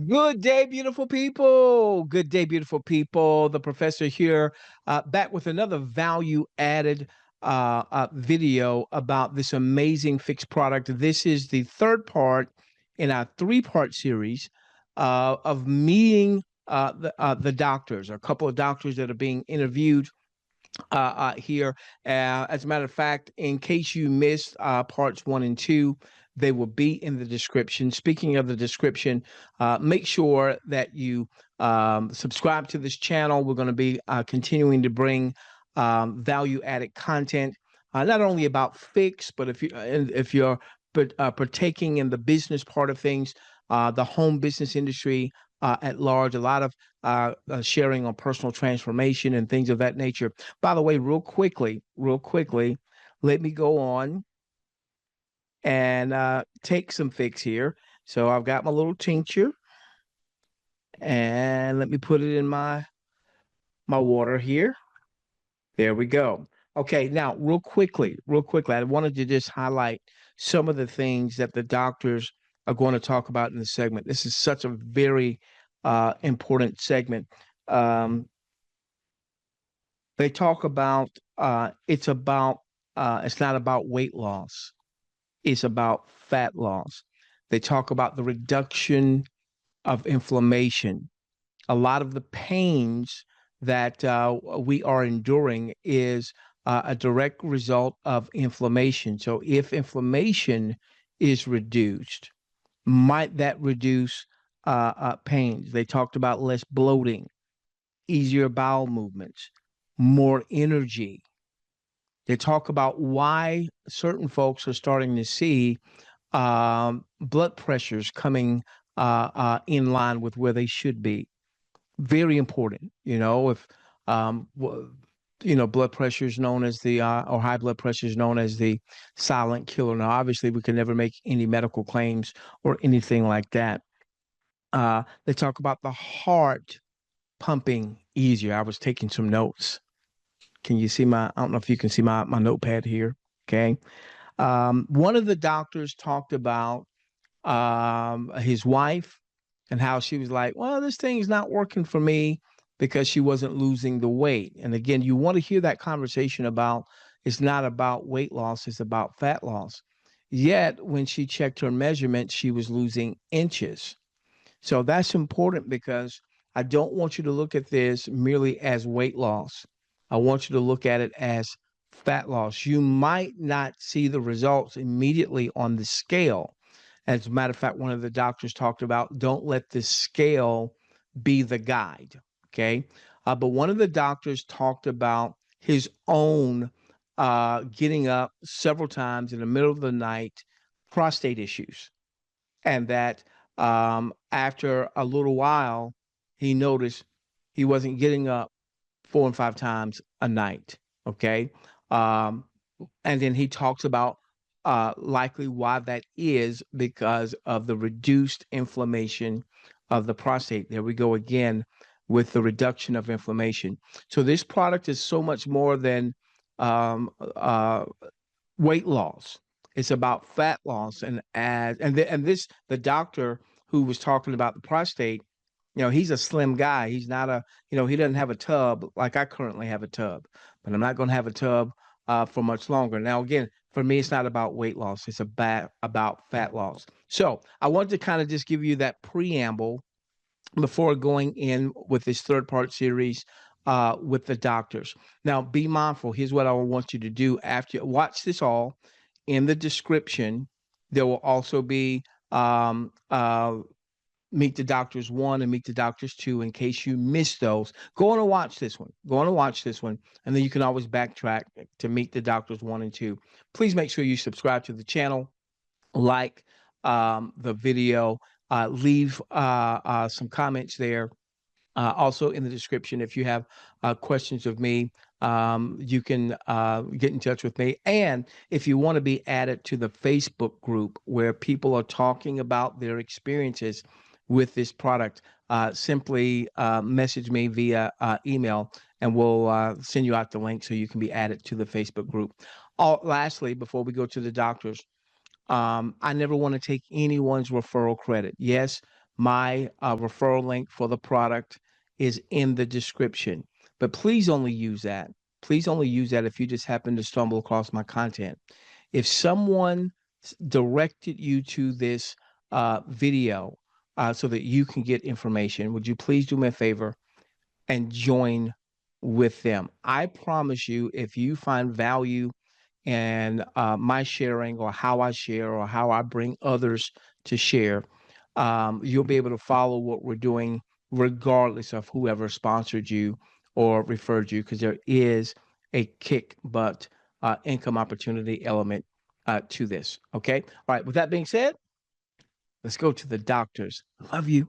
Good day, beautiful people. Good day, beautiful people. The professor here, back with another value added video about this amazing fixed product. This is the third part in our three-part series of meeting the doctors, a couple of doctors that are being interviewed here. As a matter of fact, in case you missed parts 1 and 2, they will be in the description. Speaking of the description, make sure that you subscribe to this channel. We're going to be continuing to bring value added content, not only about pHix, but if you're partaking in the business part of things, the home business industry at large, a lot of sharing on personal transformation and things of that nature. By the way, real quickly, let me go on and take some pHix here. So I've got my little tincture, and let me put it in my water here. There we go. Okay, now real quickly, I wanted to just highlight some of the things that the doctors are going to talk about in the segment. This is such a very important segment. Um, they talk about it's not about weight loss. It's about fat loss. They talk about the reduction of inflammation. A lot of the pains that we are enduring is a direct result of inflammation. So if inflammation is reduced, might that reduce pains? They talked about less bloating, easier bowel movements, more energy. They talk about why certain folks are starting to see blood pressures coming in line with where they should be. Very important. If blood pressure is known as the or high blood pressure is known as the silent killer. Now, obviously, we can never make any medical claims or anything like that. They talk about the heart pumping easier. I was taking some notes. Can you see I don't know if you can see my notepad here. Okay. One of the doctors talked about his wife and how she was like, well, this thing is not working for me because she wasn't losing the weight. And again, you want to hear that conversation about it's not about weight loss, it's about fat loss. Yet when she checked her measurements, she was losing inches. So that's important because I don't want you to look at this merely as weight loss. I want you to look at it as fat loss. You might not see the results immediately on the scale. As a matter of fact, one of the doctors talked about don't let the scale be the guide. Okay. But one of the doctors talked about his own getting up several times in the middle of the night, prostate issues, and that after a little while, he noticed he wasn't getting up 4 and 5 times a night. Okay. Um, and then he talks about likely why that is because of the reduced inflammation of the prostate. There we go again with the reduction of inflammation. So this product is so much more than um, uh, weight loss. It's about fat loss, and the doctor who was talking about the prostate, he's a slim guy. He's not he doesn't have a tub like I currently have a tub, but I'm not going to have a tub for much longer. Now, again, for me, it's not about weight loss. It's about fat loss. So I wanted to kind of just give you that preamble before going in with this third part series with the doctors. Now, be mindful. Here's what I want you to do after you watch this all. In the description, there will also be Meet the Doctors 1 and Meet the Doctors 2 in case you missed those. Go on and watch this one. And then you can always backtrack to Meet the Doctors 1 and 2. Please make sure you subscribe to the channel, like the video, leave some comments there. Also in the description, if you have questions of me, you can get in touch with me. And if you want to be added to the Facebook group where people are talking about their experiences with this product, simply message me via email, and we'll send you out the link so you can be added to the Facebook group. Lastly, before we go to the doctors, I never want to take anyone's referral credit. Yes, My referral link for the product is in the description. But please only use that. Please only use that if you just happen to stumble across my content. If someone directed you to this video so that you can get information, would you please do me a favor and join with them? I promise you, if you find value in my sharing or how I share or how I bring others to share, you'll be able to follow what we're doing regardless of whoever sponsored you or referred you, because there is a kick butt income opportunity element to this. Okay. All right. With that being said, let's go to the doctors. Love you.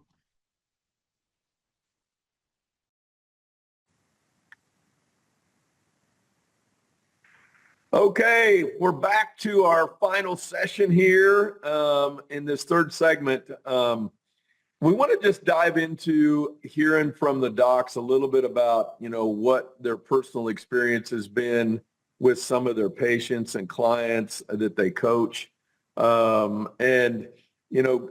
Okay, we're back to our final session here in this third segment. We want to just dive into hearing from the docs a little bit about, what their personal experience has been with some of their patients and clients that they coach. And,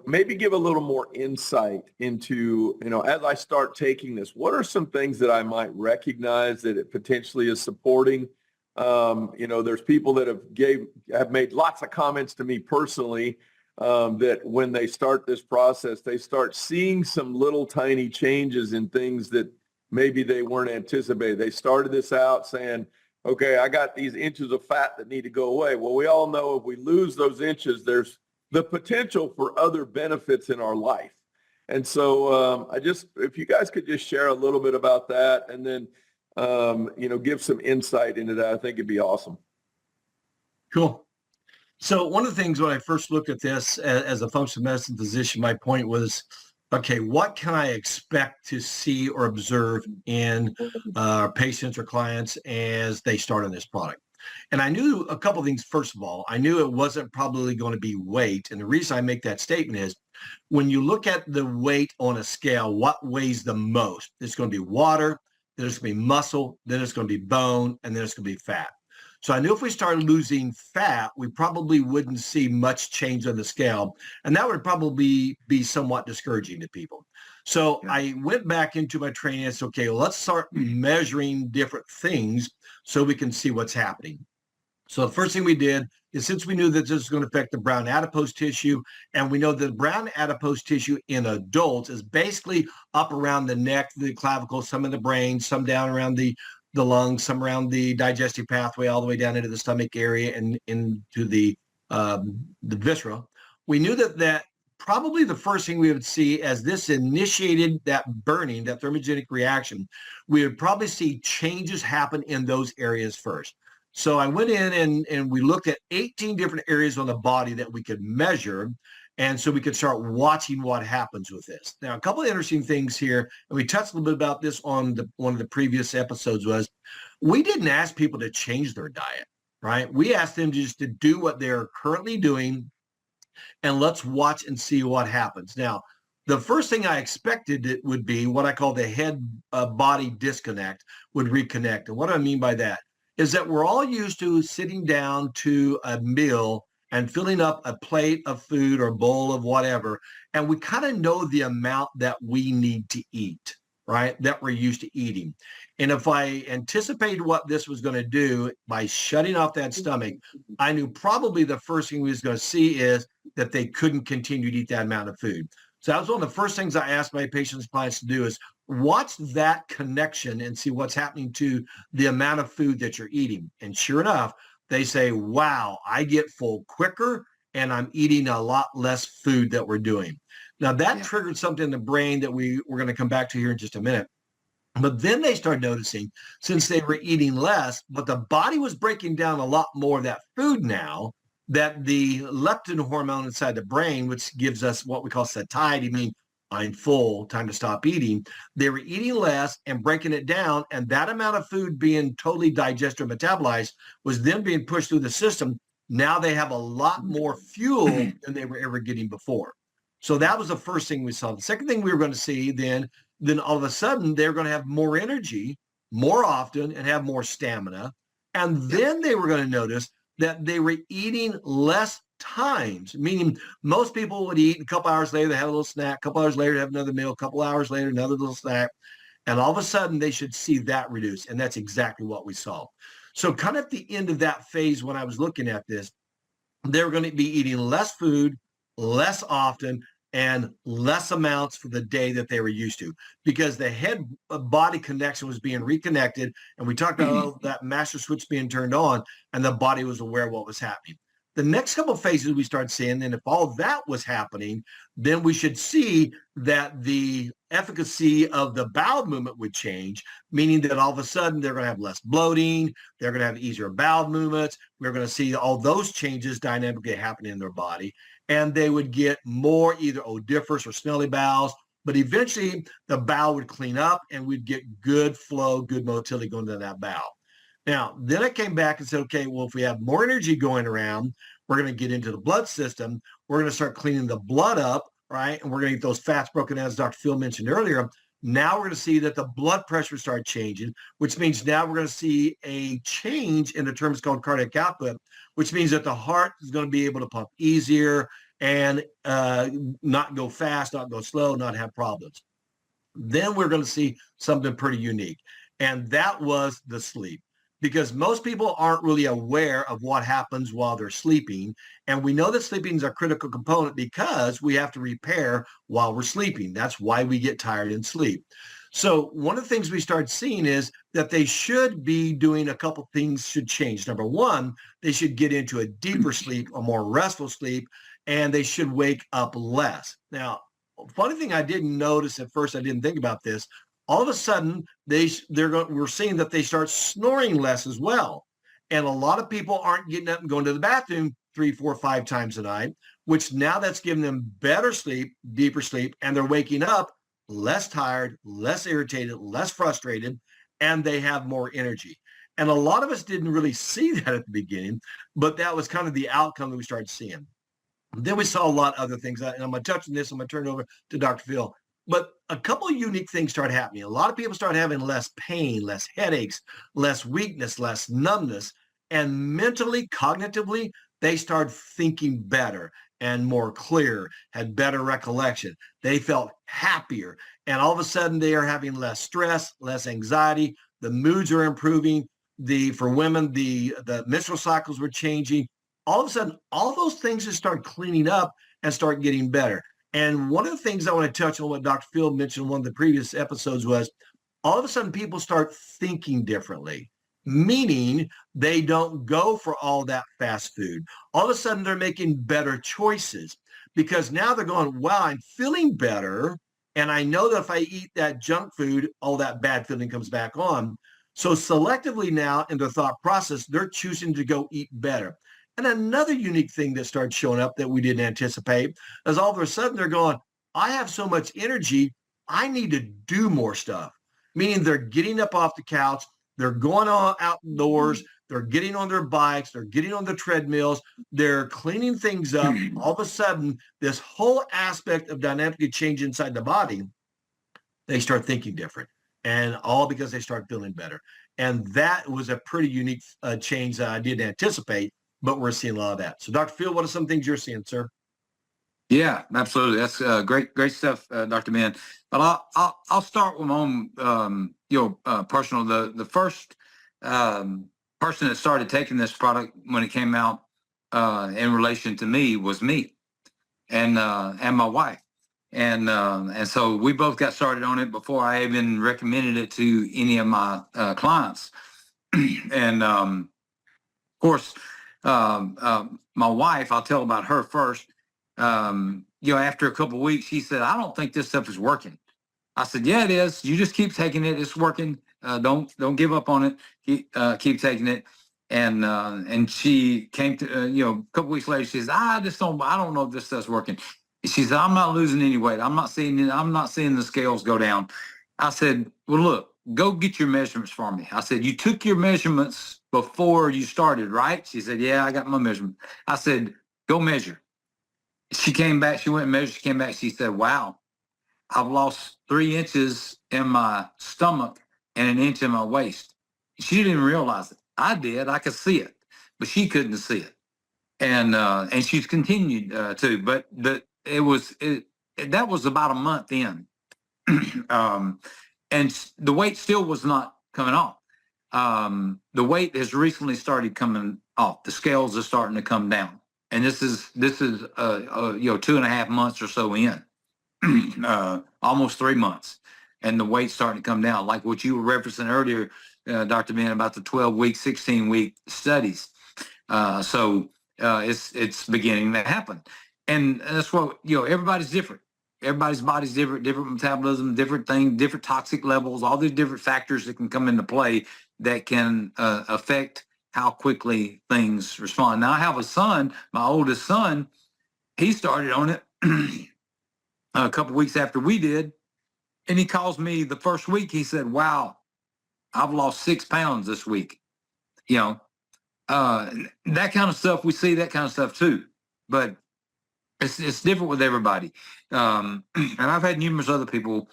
maybe give a little more insight into, as I start taking this, what are some things that I might recognize that it potentially is supporting? There's people that have made lots of comments to me personally that when they start this process, they start seeing some little tiny changes in things that maybe they weren't anticipating. They started this out saying, okay, I got these inches of fat that need to go away. Well, we all know if we lose those inches, there's the potential for other benefits in our life. And so if you guys could just share a little bit about that, and then give some insight into that, I think it'd be awesome. Cool. So one of the things when I first looked at this as a functional medicine physician, my point was, okay, what can I expect to see or observe in patients or clients as they start on this product? And I knew a couple of things. First of all, I knew it wasn't probably going to be weight. And the reason I make that statement is when you look at the weight on a scale, what weighs the most? It's going to be water, then it's going to be muscle, then it's going to be bone, and then it's going to be fat. So I knew if we started losing fat, we probably wouldn't see much change on the scale. And that would probably be somewhat discouraging to people. So I went back into my training and said, okay, well, let's start measuring different things so we can see what's happening. So the first thing we did is, since we knew that this was going to affect the brown adipose tissue, and we know that brown adipose tissue in adults is basically up around the neck, the clavicle, some in the brain, some down around the lungs, some around the digestive pathway, all the way down into the stomach area and into the viscera. We knew that probably the first thing we would see as this initiated that burning, that thermogenic reaction, we would probably see changes happen in those areas first. So I went in and we looked at 18 different areas on the body that we could measure. And so we could start watching what happens with this. Now, a couple of interesting things here, and we touched a little bit about this on one of the previous episodes, was we didn't ask people to change their diet, right? We asked them just to do what they're currently doing, and let's watch and see what happens. Now, the first thing I expected it would be what I call the head-body disconnect would reconnect. And what I mean by that is that we're all used to sitting down to a meal and filling up a plate of food or bowl of whatever, and we kind of know the amount that we need to eat, right, that we're used to eating. And if I anticipated what this was going to do by shutting off that stomach, I knew probably the first thing we was going to see is that they couldn't continue to eat that amount of food. So that was one of the first things I asked my patients and clients to do, is watch that connection and see what's happening to the amount of food that you're eating. And sure enough, they say, wow, I get full quicker and I'm eating a lot less food that we're doing. Now that triggered something in the brain that we're going to come back to here in just a minute. But then they started noticing, since they were eating less, but the body was breaking down a lot more of that food now, that the leptin hormone inside the brain, which gives us what we call satiety, meaning I'm full, time to stop eating. They were eating less and breaking it down, and that amount of food being totally digested or metabolized was then being pushed through the system. Now they have a lot more fuel than they were ever getting before. So that was the first thing we saw. The second thing we were going to see then all of a sudden, they're going to have more energy more often and have more stamina. And then they were going to notice that they were eating less times, meaning most people would eat, a couple hours later, they have a little snack, a couple hours later, they have another meal, a couple hours later, another little snack. And all of a sudden, they should see that reduce. And that's exactly what we saw. So kind of at the end of that phase, when I was looking at this, they were going to be eating less food, less often, and less amounts for the day that they were used to, because the head body connection was being reconnected. And we talked about that master switch being turned on, and the body was aware of what was happening. The next couple of phases we started seeing, and if all that was happening, then we should see that the efficacy of the bowel movement would change, meaning that all of a sudden they're going to have less bloating, they're going to have easier bowel movements. We're going to see all those changes dynamically happening in their body, and they would get more either odoriferous or smelly bowels, but eventually the bowel would clean up and we'd get good flow, good motility going to that bowel. Now, then I came back and said, okay, well, if we have more energy going around, we're going to get into the blood system. We're going to start cleaning the blood up, right? And we're going to get those fats broken down, as Dr. Phil mentioned earlier. Now we're going to see that the blood pressure start changing, which means now we're going to see a change in the terms called cardiac output, which means that the heart is going to be able to pump easier and not go fast, not go slow, not have problems. Then we're going to see something pretty unique, and that was the sleep. Because most people aren't really aware of what happens while they're sleeping. And we know that sleeping is a critical component because we have to repair while we're sleeping. That's why we get tired in sleep. So one of the things we start seeing is that they should be doing a couple things should change. Number one, they should get into a deeper sleep, a more restful sleep, and they should wake up less. Now, funny thing I didn't notice at first, I didn't think about this, all of a sudden we're seeing that they start snoring less as well. And a lot of people aren't getting up and going to the bathroom 3, 4, 5 times a night, which now that's giving them better sleep, deeper sleep, and they're waking up less tired, less irritated, less frustrated, and they have more energy. And a lot of us didn't really see that at the beginning, but that was kind of the outcome that we started seeing. Then we saw a lot of other things, and I'm going to touch on this. I'm going to turn it over to Dr. Phil. But a couple of unique things start happening. A lot of people start having less pain, less headaches, less weakness, less numbness. And mentally, cognitively, they start thinking better and more clear, had better recollection. They felt happier. And all of a sudden, they are having less stress, less anxiety. The moods are improving. For women, the menstrual cycles were changing. All of a sudden, all those things just start cleaning up and start getting better. And one of the things I want to touch on what Dr. Phil mentioned in one of the previous episodes was all of a sudden people start thinking differently, meaning they don't go for all that fast food. All of a sudden they're making better choices because now they're going, wow, I'm feeling better. And I know that if I eat that junk food, all that bad feeling comes back on. So selectively now in their thought process, they're choosing to go eat better. And another unique thing that started showing up that we didn't anticipate is all of a sudden they're going, I have so much energy, I need to do more stuff. Meaning they're getting up off the couch, they're going outdoors, they're getting on their bikes, they're getting on the treadmills, they're cleaning things up. All of a sudden, this whole aspect of dynamically change inside the body, they start thinking different. And all because they start feeling better. And that was a pretty unique change that I didn't anticipate. But we're seeing a lot of that. So, Dr. Phil, what are some things you're seeing, sir? Yeah, absolutely. That's great stuff, Dr. Mann. But I'll start with my own, personal. The first person that started taking this product when it came out in relation to me was me and my wife, and so we both got started on it before I even recommended it to any of my clients, and of course. My wife, I'll tell about her first. After a couple of weeks, she said, I don't think this stuff is working. I said, yeah, it is. You just keep taking it. It's working. Don't give up on it. Keep taking it. And she came to, a couple of weeks later, she says, I don't know if this stuff's working. She said, I'm not losing any weight. I'm not seeing the scales go down. I said, well, look, go get your measurements for me. I said, you took your measurements before you started, right? She said, yeah, I got my measurement. I said, go measure. She came back, she went and measured, she came back, she said, wow, I've lost 3 inches in my stomach and 1 inch in my waist. She didn't even realize it. I did, I could see it, but she couldn't see it. and she's continued to. But that was about a month in, and the weight still was not coming off. The weight has recently started coming off. The scales are starting to come down, and this is 2.5 months or so in, almost 3 months, and the weight's starting to come down. Like what you were referencing earlier, Dr. Ben, about the 12-week, 16-week studies. So it's beginning to happen, and that's what everybody's different. Everybody's body's different, different metabolism, different things, different toxic levels, all these different factors that can come into play that can affect how quickly things respond. Now I have a son, my oldest son, he started on it a couple weeks after we did, and he calls me the first week. He said, "Wow, I've lost 6 pounds this week." That kind of stuff, we see that kind of stuff too, but it's different with everybody. And I've had numerous other people,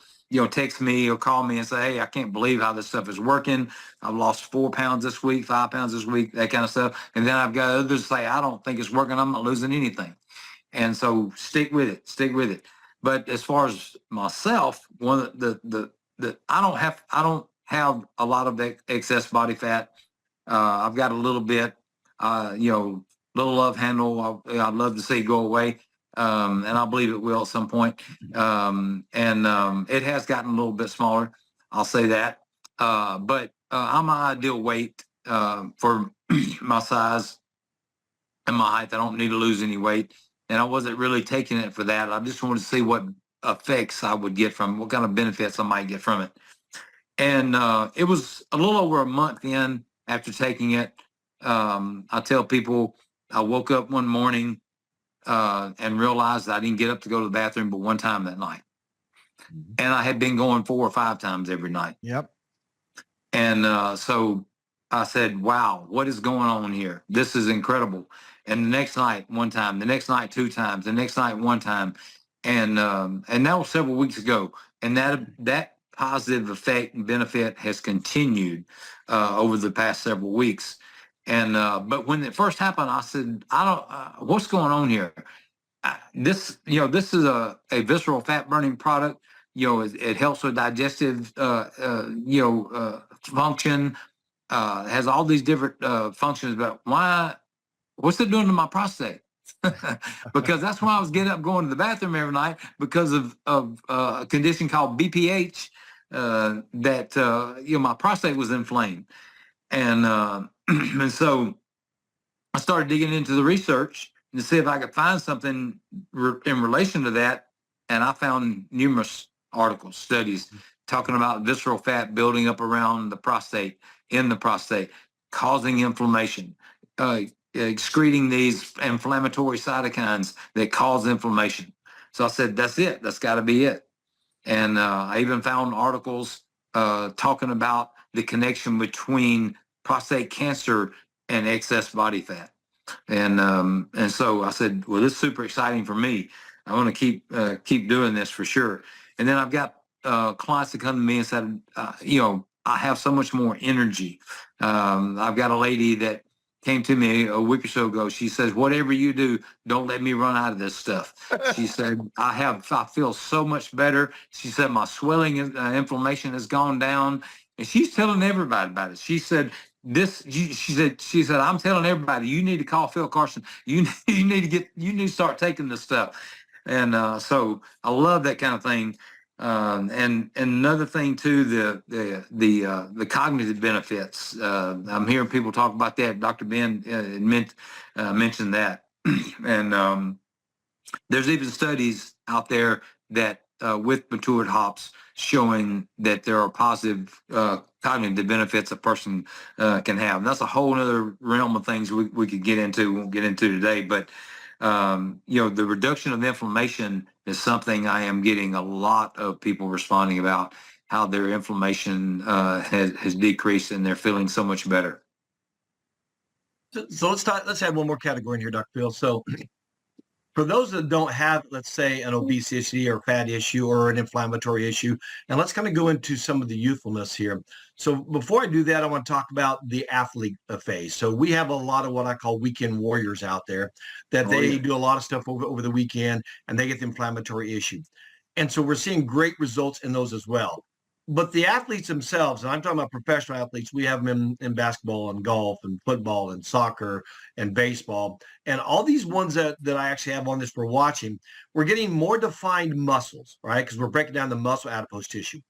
text me or call me and say, "Hey, I can't believe how this stuff is working. I've lost 4 pounds this week, 5 pounds this week," that kind of stuff. And then I've got others say, "I don't think it's working. I'm not losing anything." And so stick with it. But as far as myself, one of the I don't have a lot of excess body fat. I've got a little bit, little love handle. I'd love to see it go away. And I believe it will at some point. It has gotten a little bit smaller. I'll say that. But I'm my ideal weight for my size and my height. I don't need to lose any weight. And I wasn't really taking it for that. I just wanted to see what effects I would get from, what kind of benefits I might get from it. And it was a little over a month in after taking it. I tell people I woke up one morning and realized I didn't get up to go to the bathroom but one time that night. And I had been going 4 or 5 times every night. Yep. And so I said, "Wow, what is going on here? This is incredible." And the next night, one time, the next night, 2 times, the next night, 1 time. And that was several weeks ago. And that positive effect and benefit has continued over the past several weeks. And but when it first happened, I said, "I don't. What's going on here? This is a visceral fat burning product. It helps with digestive function. Has all these different functions. But what's it doing to my prostate?" Because that's why I was getting up going to the bathroom every night, because of a condition called pHix, that my prostate was inflamed. And and so I started digging into the research to see if I could find something in relation to that. And I found numerous articles, studies talking about visceral fat building up around the prostate, in the prostate, causing inflammation, excreting these inflammatory cytokines that cause inflammation. So I said, that's it. That's got to be it. And I even found articles talking about the connection between prostate cancer and excess body fat. And so I said, well, this is super exciting for me. I want to keep doing this for sure. And then I've got clients that come to me and said, I have so much more energy. I've got a lady that came to me a week or so ago. She says, "Whatever you do, don't let me run out of this stuff." She said, I feel so much better. She said, my swelling and inflammation has gone down. And she's telling everybody about it. She said, she said, "I'm telling everybody, you need to call Phil Carson. You need to start taking this stuff." And so I love that kind of thing. And another thing too, the cognitive benefits. I'm hearing people talk about that. Dr. Ben mentioned that, and there's even studies out there that with matured hops showing that there are positive cognitive benefits a person can have. And that's a whole other realm of things we could get into. Won't get into today, but the reduction of inflammation is something I am getting a lot of people responding about, how their inflammation has decreased and they're feeling so much better. So let's add one more category in here, Dr. Phil. So For those that don't have, let's say, an obesity or fat issue or an inflammatory issue, and let's kind of go into some of the youthfulness here. So before I do that, I want to talk about the athlete phase. So we have a lot of what I call weekend warriors out there that they do a lot of stuff over the weekend and they get the inflammatory issue. And so we're seeing great results in those as well. But the athletes themselves, and I'm talking about professional athletes, we have them in basketball and golf and football and soccer and baseball. And all these ones that I actually have on this for watching, we're getting more defined muscles, right? Because we're breaking down the muscle adipose tissue.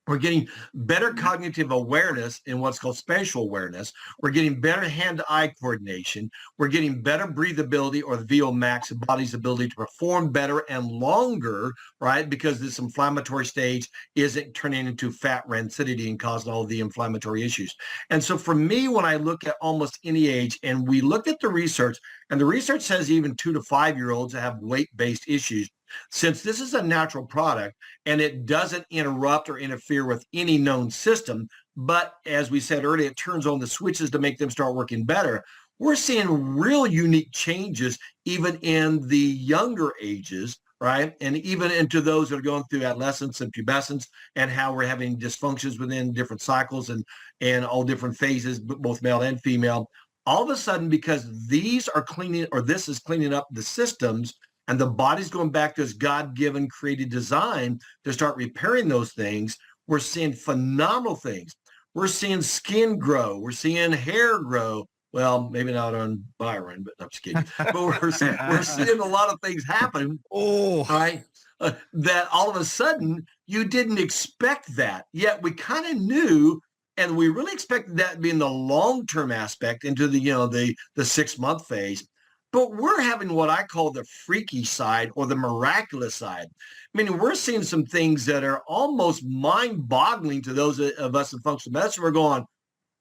We're getting better cognitive awareness in what's called spatial awareness. We're getting better hand-eye coordination. We're getting better breathability, or the VO max, the body's ability to perform better and longer, right? Because this inflammatory stage isn't turning into fat rancidity and causing all the inflammatory issues. And so for me, when I look at almost any age, and we look at the research, and the research says even 2 to 5 year olds that have weight-based issues, since this is a natural product and it doesn't interrupt or interfere with any known system, but as we said earlier, it turns on the switches to make them start working better, we're seeing real unique changes even in the younger ages, right? And even into those that are going through adolescence and pubescence, and how we're having dysfunctions within different cycles and all different phases, both male and female. All of a sudden, because these are cleaning, or this is cleaning up the systems, and the body's going back to its God-given created design to start repairing those things, we're seeing phenomenal things. We're seeing skin grow. We're seeing hair grow. Well, maybe not on Byron, but I'm just kidding. But we're seeing a lot of things happen. Right? That all of a sudden you didn't expect that. Yet we kind of knew, and we really expected that to be in the long-term aspect into the 6-month phase. But we're having what I call the freaky side, or the miraculous side. I mean, we're seeing some things that are almost mind-boggling to those of us in functional medicine. We're going,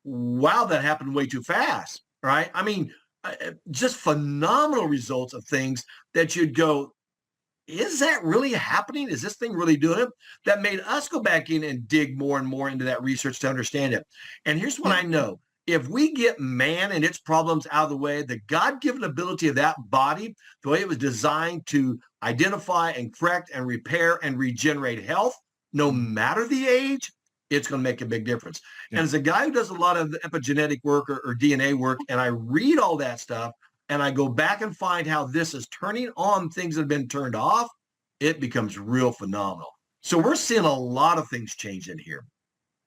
wow, that happened way too fast, right? I mean, just phenomenal results of things that you'd go, is that really happening? Is this thing really doing it? That made us go back in and dig more and more into that research to understand it. And here's what I know. If we get man and its problems out of the way, the God-given ability of that body, the way it was designed to identify and correct and repair and regenerate health, no matter the age, it's going to make a big difference. Yeah. And as a guy who does a lot of epigenetic work or DNA work, and I read all that stuff, and I go back and find how this is turning on things that have been turned off, it becomes real phenomenal. So we're seeing a lot of things change in here.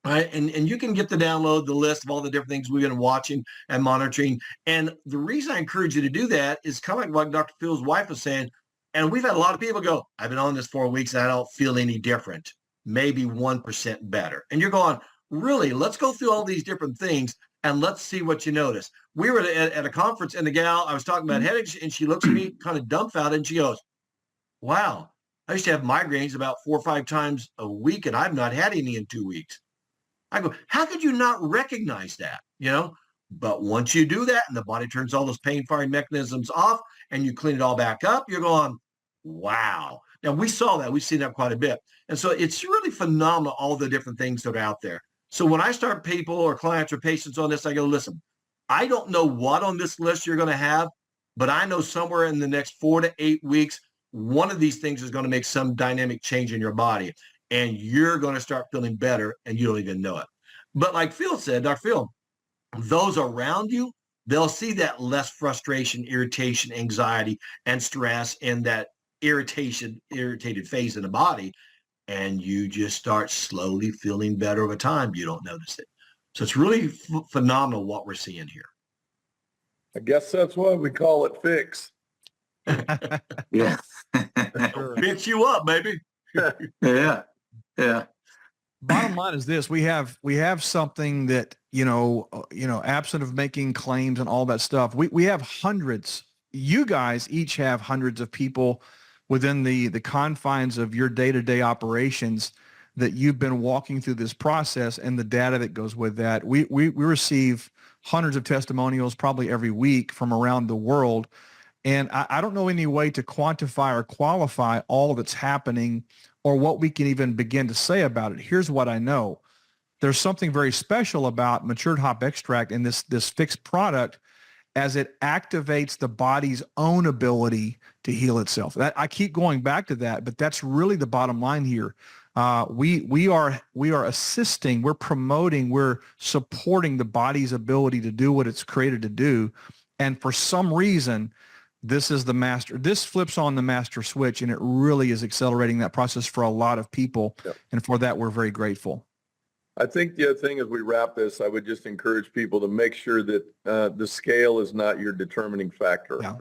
Right. And you can get the download, the list of all the different things we've been watching and monitoring. And the reason I encourage you to do that is kind of like what Dr. Phil's wife was saying. And we've had a lot of people go, I've been on this 4 weeks and I don't feel any different, maybe 1% better. And you're going, really, let's go through all these different things and let's see what you notice. We were at a conference, and the gal, I was talking about headaches, and she looks at me kind of dumbfounded, and she goes, wow, I used to have migraines about 4 or 5 times a week, and I've not had any in 2 weeks. I go, how could you not recognize that? But once you do that and the body turns all those pain firing mechanisms off and you clean it all back up, you're going, wow. Now we saw that, we've seen that quite a bit. And so it's really phenomenal, all the different things that are out there. So when I start people or clients or patients on this, I go, listen, I don't know what on this list you're going to have, but I know somewhere in the next 4 to 8 weeks, one of these things is going to make some dynamic change in your body. And you're going to start feeling better and you don't even know it. But like Phil said, Dr. Phil, those around you, they'll see that less frustration, irritation, anxiety, and stress in that irritated phase in the body. And you just start slowly feeling better over time. You don't notice it. So it's really phenomenal what we're seeing here. I guess that's why we call it pHix. Yeah. Fix you up, baby. Yeah. Yeah. Bottom line is this: we have something that absent of making claims and all that stuff, we have hundreds. You guys each have hundreds of people within the confines of your day-to-day operations that you've been walking through this process and the data that goes with that. We receive hundreds of testimonials probably every week from around the world. And I don't know any way to quantify or qualify all that's happening or what we can even begin to say about it. Here's what I know. There's something very special about matured hop extract in this pHix product as it activates the body's own ability to heal itself. I keep going back to that, but that's really the bottom line here. We are assisting, we're promoting, we're supporting the body's ability to do what it's created to do. And for some reason, this flips on the master switch, and it really is accelerating that process for a lot of people. Yep. And for that, we're very grateful. I think the other thing as we wrap this, I would just encourage people to make sure that the scale is not your determining factor. Yeah.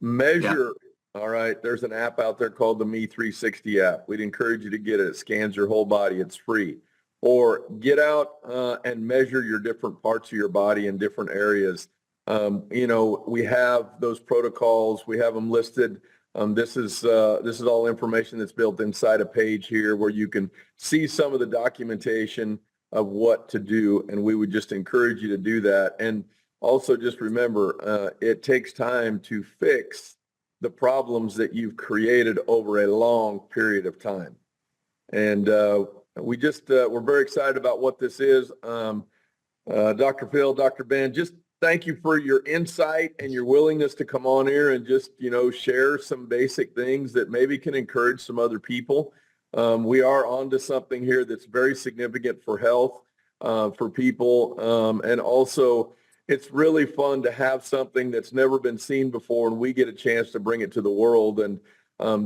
Measure. All right. There's an app out there called the Me 360 app. We'd encourage you to get it. It scans your whole body. It's free. Or get out and measure your different parts of your body in different areas. We have those protocols. We have them listed. This is all information that's built inside a page here where you can see some of the documentation of what to do. And we would just encourage you to do that. And also just remember, it takes time to fix the problems that you've created over a long period of time. And we're very excited about what this is. Dr. Phil, Dr. Ben, just thank you for your insight and your willingness to come on here and just, share some basic things that maybe can encourage some other people. We are onto something here that's very significant for health, for people. And also, it's really fun to have something that's never been seen before, and we get a chance to bring it to the world. And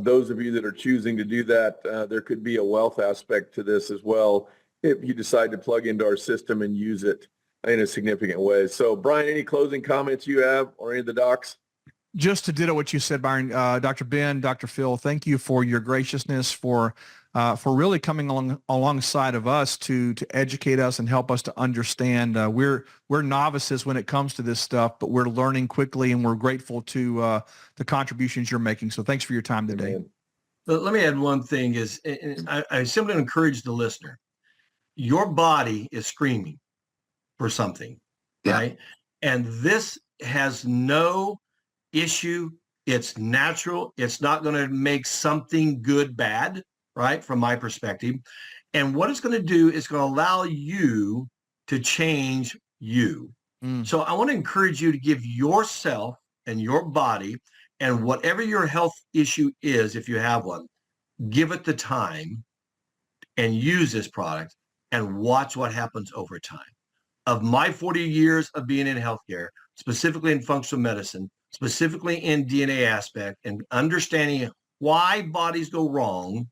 those of you that are choosing to do that, there could be a wealth aspect to this as well if you decide to plug into our system and use it in a significant way. So, Brian, any closing comments you have, or any of the docs? Just to ditto what you said, Byron, Dr. Ben, Dr. Phil, thank you for your graciousness, for really coming alongside of us to educate us and help us to understand. We're novices when it comes to this stuff, but we're learning quickly, and we're grateful to the contributions you're making. So thanks for your time today. Amen. Let me add one thing I simply encourage the listener. Your body is screaming for something, right? And this has no issue. It's natural. It's not going to make something good bad, right? From my perspective. And what it's going to do is going to allow you to change you. So I want to encourage you to give yourself and your body and whatever your health issue is, if you have one, give it the time and use this product and watch what happens over time. Of my 40 years of being in healthcare, specifically in functional medicine, specifically in DNA aspect, and understanding why bodies go wrong,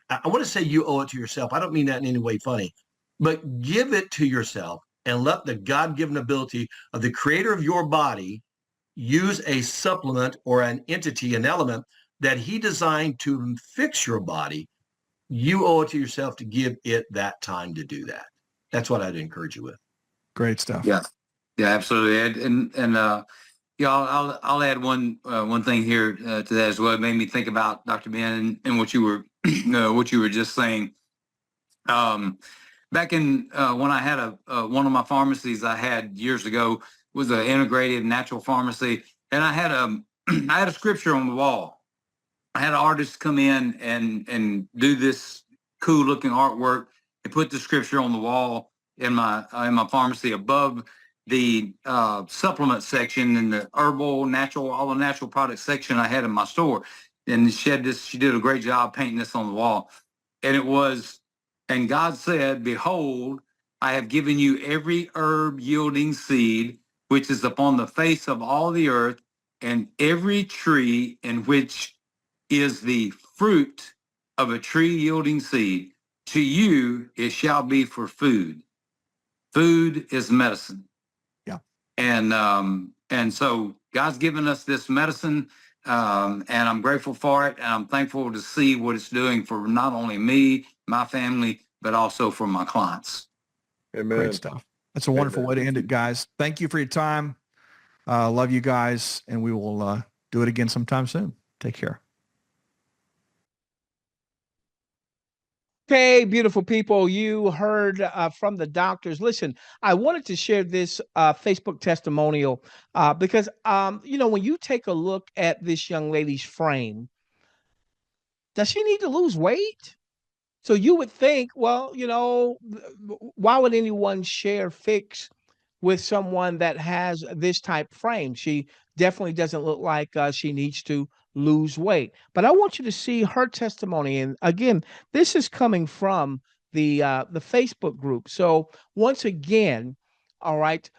I want to say you owe it to yourself. I don't mean that in any way funny, but give it to yourself and let the God-given ability of the creator of your body use a supplement or an entity, an element that he designed to fix your body. You owe it to yourself to give it that time to do that. That's what I'd encourage you with. Great stuff. Yeah, absolutely. I'll add one thing here to that as well. It made me think about Dr. Ben and what you were just saying. Back in when I had one of my pharmacies I had years ago was an integrated natural pharmacy, and I had a scripture on the wall. I had an artist come in and do this cool looking artwork and put the scripture on the wall in my pharmacy above the supplement section and the herbal, natural, all the natural products section I had in my store. And she did a great job painting this on the wall. And it was, and God said, behold, I have given you every herb yielding seed, which is upon the face of all the earth, and every tree in which is the fruit of a tree yielding seed. To you, it shall be for food. Food is medicine. Yeah. And so God's given us this medicine, and I'm grateful for it. And I'm thankful to see what it's doing for not only me, my family, but also for my clients. Amen. Great stuff. That's a wonderful way to end it, guys. Thank you for your time. Love you guys, and we will do it again sometime soon. Take care. Okay, beautiful people, you heard from the doctors. Listen, I wanted to share this Facebook testimonial because, when you take a look at this young lady's frame, does she need to lose weight? So you would think, well, why would anyone share pHix with someone that has this type frame. She definitely doesn't look like she needs to lose weight. But I want you to see her testimony. And again, this is coming from the Facebook group. So once again, all right,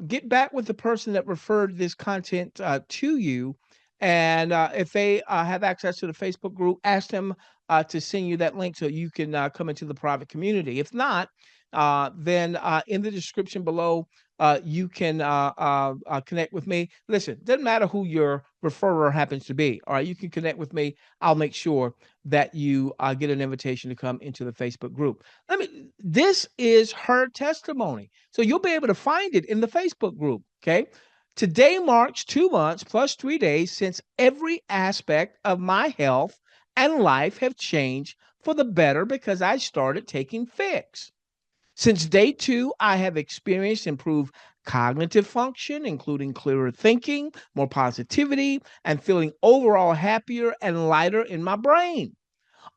get back with the person that referred this content to you. And if they have access to the Facebook group, ask them to send you that link so you can come into the private community. If not, then in the description below, you can connect with me. Listen, doesn't matter who your referrer happens to be. All right, you can connect with me. I'll make sure that you get an invitation to come into the Facebook group. This is her testimony. So you'll be able to find it in the Facebook group. Okay. Today marks 2 months plus 3 days since every aspect of my health and life have changed for the better because I started taking pHix. Since day 2, I have experienced improved cognitive function, including clearer thinking, more positivity, and feeling overall happier and lighter in my brain.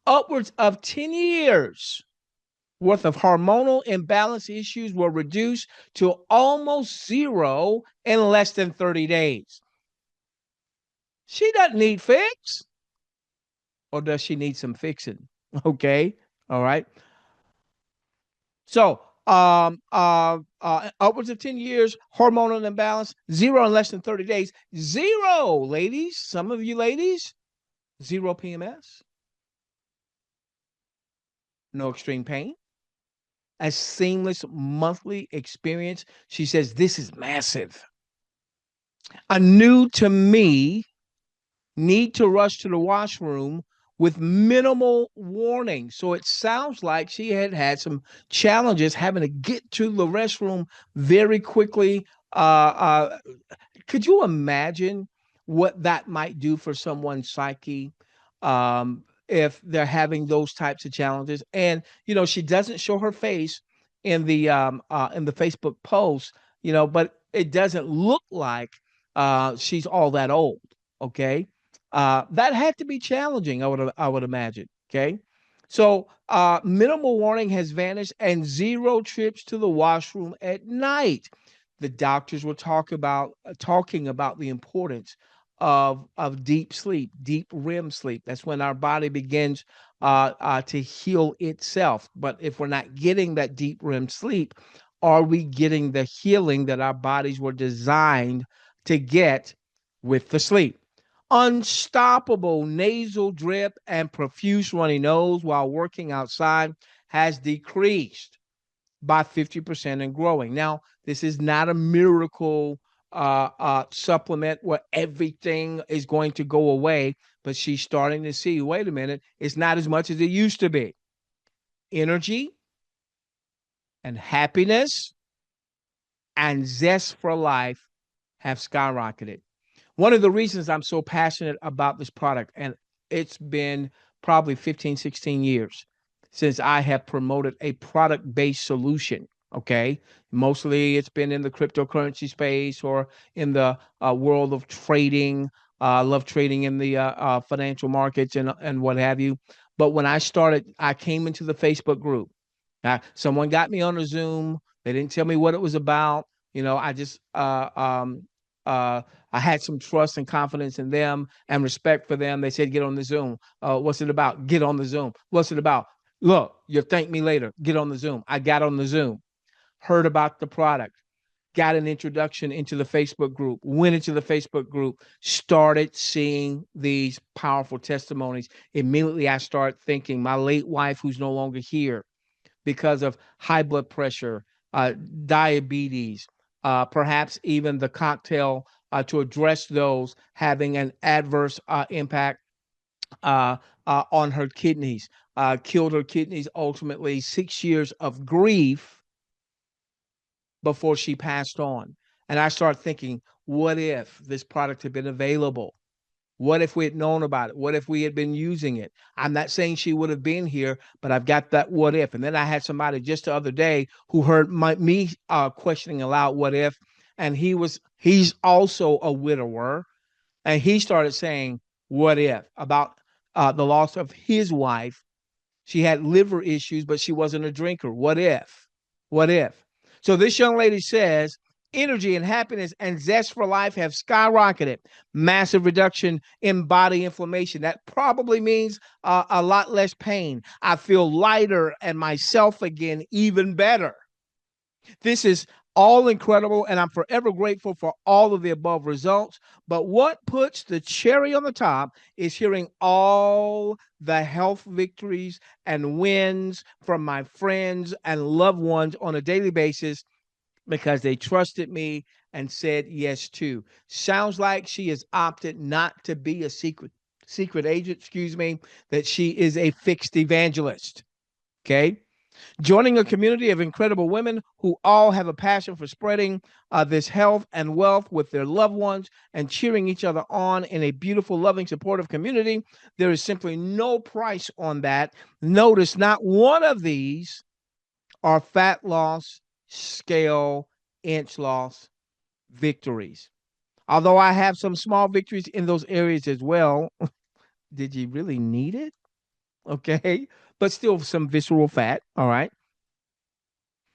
Upwards of 10 years worth of hormonal imbalance issues were reduced to almost zero in less than 30 days. She doesn't need pHix, or does she need some fixing? Okay, all right. So, upwards of 10 years, hormonal imbalance, zero in less than 30 days. Zero, ladies. Some of you ladies, zero PMS, no extreme pain, a seamless monthly experience. She says, this is massive. A new to me need to rush to the washroom with minimal warning. So it sounds like she had had some challenges having to get to the restroom very quickly. Could you imagine what that might do for someone's psyche if they're having those types of challenges? And she doesn't show her face in the Facebook post, but it doesn't look like she's all that old. Okay, that had to be challenging. I would imagine. Okay, so minimal warning has vanished and zero trips to the washroom at night. The doctors were talking about the importance of deep sleep, deep REM sleep. That's when our body begins to heal itself. But if we're not getting that deep REM sleep, are we getting the healing that our bodies were designed to get with the sleep? Unstoppable nasal drip and profuse runny nose while working outside has decreased by 50% and growing. Now, this is not a miracle supplement where everything is going to go away, but she's starting to see, wait a minute, it's not as much as it used to be. Energy and happiness and zest for life have skyrocketed. One of the reasons I'm so passionate about this product, and it's been probably 15, 16 years since I have promoted a product-based solution. Okay. Mostly it's been in the cryptocurrency space or in the world of trading. I love trading in the financial markets and what have you. But when I came into the Facebook group. Someone got me on a Zoom. They didn't tell me what it was about. I just I had some trust and confidence in them and respect for them. They said, get on the Zoom. What's it about? Get on the Zoom. What's it about? Look, you'll thank me later. Get on the Zoom. I got on the Zoom, heard about the product, got an introduction into the Facebook group, went into the Facebook group, started seeing these powerful testimonies. Immediately, I started thinking my late wife, who's no longer here because of high blood pressure, diabetes, perhaps even the cocktail to address those having an adverse impact on her kidneys, killed her kidneys ultimately, 6 years of grief before she passed on. And I started thinking, what if this product had been available? What if we had known about it? What if we had been using it? I'm not saying she would have been here, but I've got that what if. And then I had somebody just the other day who heard me questioning aloud what if, and he's also a widower, and he started saying what if about the loss of his wife. She had liver issues, but she wasn't a drinker. What if? What if? So this young lady says, energy and happiness and zest for life have skyrocketed. Massive reduction in body inflammation. That probably means a lot less pain. I feel lighter and myself again, even better. This is all incredible, and I'm forever grateful for all of the above results. But what puts the cherry on the top is hearing all the health victories and wins from my friends and loved ones on a daily basis because they trusted me and said yes too. Sounds like she has opted not to be a secret agent, that she is a fixed evangelist. Okay. Joining a community of incredible women who all have a passion for spreading this health and wealth with their loved ones and cheering each other on in a beautiful, loving, supportive community. There is simply no price on that. Notice not one of these are fat loss, scale, inch loss victories. Although I have some small victories in those areas as well. Did you really need it? Okay. But still some visceral fat. All right.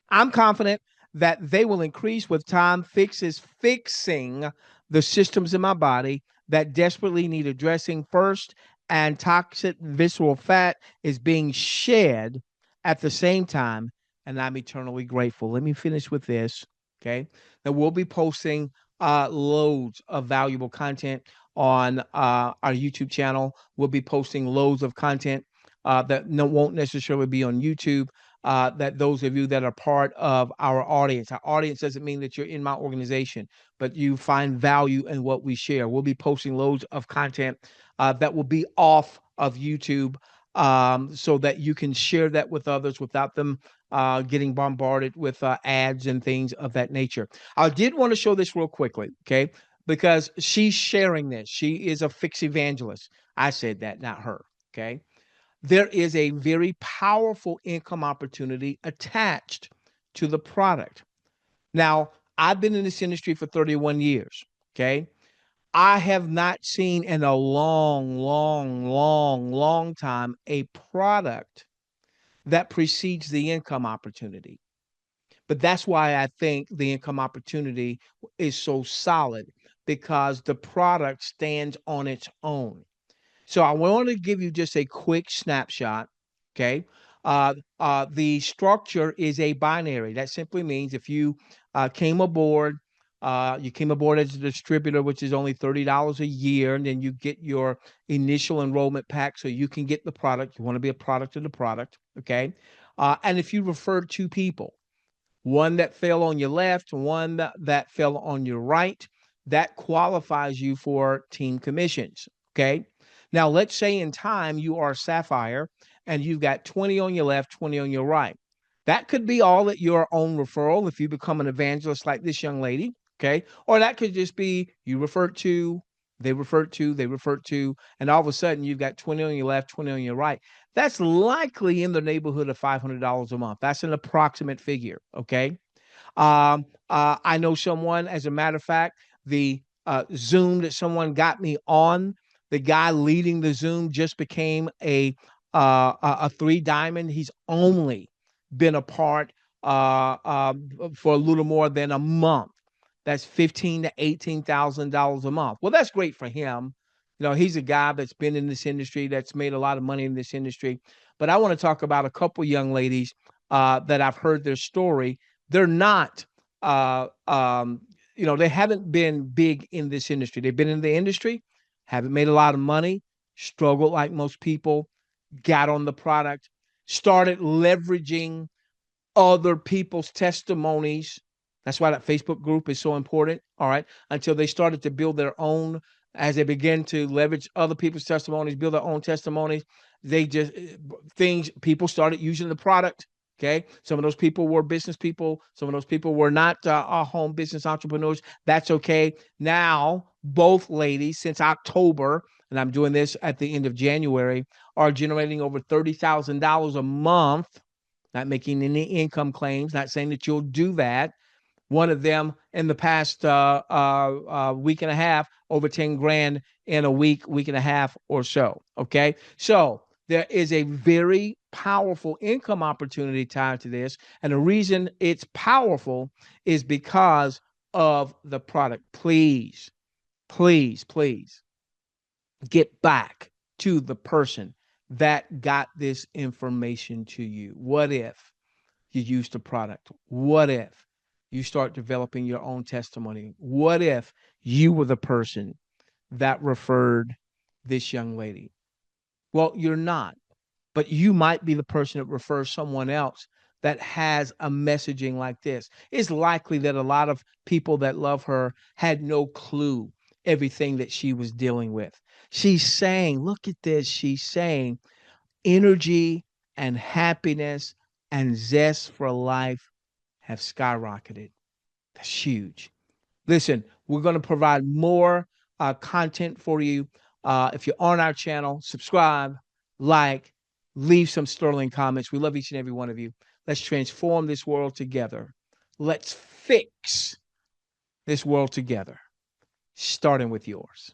I'm confident that they will increase with time. pHix is fixing the systems in my body that desperately need addressing first, and toxic visceral fat is being shed at the same time, and I'm eternally grateful. Let me finish with this, okay? Now, we'll be posting loads of valuable content on our YouTube channel. We'll be posting loads of content that won't necessarily be on YouTube. That those of you that are part of our audience doesn't mean that you're in my organization, but you find value in what we share. We'll be posting loads of content that will be off of YouTube, so that you can share that with others without them getting bombarded with ads and things of that nature. I did want to show this real quickly, okay? Because she's sharing this. She is a fixed evangelist. I said that, not her, okay? There is a very powerful income opportunity attached to the product. Now, I've been in this industry for 31 years, okay? I have not seen in a long time a product that precedes the income opportunity. But that's why I think the income opportunity is so solid, because the product stands on its own. So I want to give you just a quick snapshot. Okay. The structure is a binary. That simply means if you came aboard, you came aboard as a distributor, which is only $30 a year, and then you get your initial enrollment pack so you can get the product. You want to be a product of the product. Okay. And if you refer two people, one that fell on your left, one that fell on your right, that qualifies you for team commissions. Okay. Now, let's say in time you are Sapphire and you've got 20 on your left, 20 on your right. That could be all at your own referral if you become an evangelist like this young lady. Okay. Or that could just be you referred to, they referred to, they referred to, and all of a sudden you've got 20 on your left, 20 on your right. That's likely in the neighborhood of $500 a month. That's an approximate figure. Okay. I know someone, as a matter of fact, the Zoom that someone got me on, the guy leading the Zoom just became a three diamond. He's only been a part for a little more than a month. That's $15,000 to $18,000 a month. Well, that's great for him. You know, he's a guy that's been in this industry, that's made a lot of money in this industry. But I want to talk about a couple young ladies that I've heard their story. They're not, they haven't been big in this industry. They've been in the industry, haven't made a lot of money, struggled like most people, got on the product, started leveraging other people's testimonies. That's why that Facebook group is so important. All right. Until they started to build their own, as they began to leverage other people's testimonies, build their own testimonies, people started using the product. Okay. Some of those people were business people. Some of those people were not home business entrepreneurs. That's okay. Now, both ladies, since October, and I'm doing this at the end of January, are generating over $30,000 a month, not making any income claims, not saying that you'll do that. One of them in the past week and a half, over 10 grand in a week and a half or so. Okay. So There is a very powerful income opportunity tied to this. And the reason it's powerful is because of the product. Please, please, please get back to the person that got this information to you. What if you use the product? What if you start developing your own testimony? What if you were the person that referred this young lady? Well, you're not, but you might be the person that refers someone else that has a messaging like this. It's likely that a lot of people that love her had no clue everything that she was dealing with. She's saying, look at this. She's saying energy and happiness and zest for life have skyrocketed. That's huge. Listen, we're going to provide more content for you. If you're on our channel, subscribe, like, leave some sterling comments. We love each and every one of you. Let's transform this world together. Let's fix this world together, starting with yours.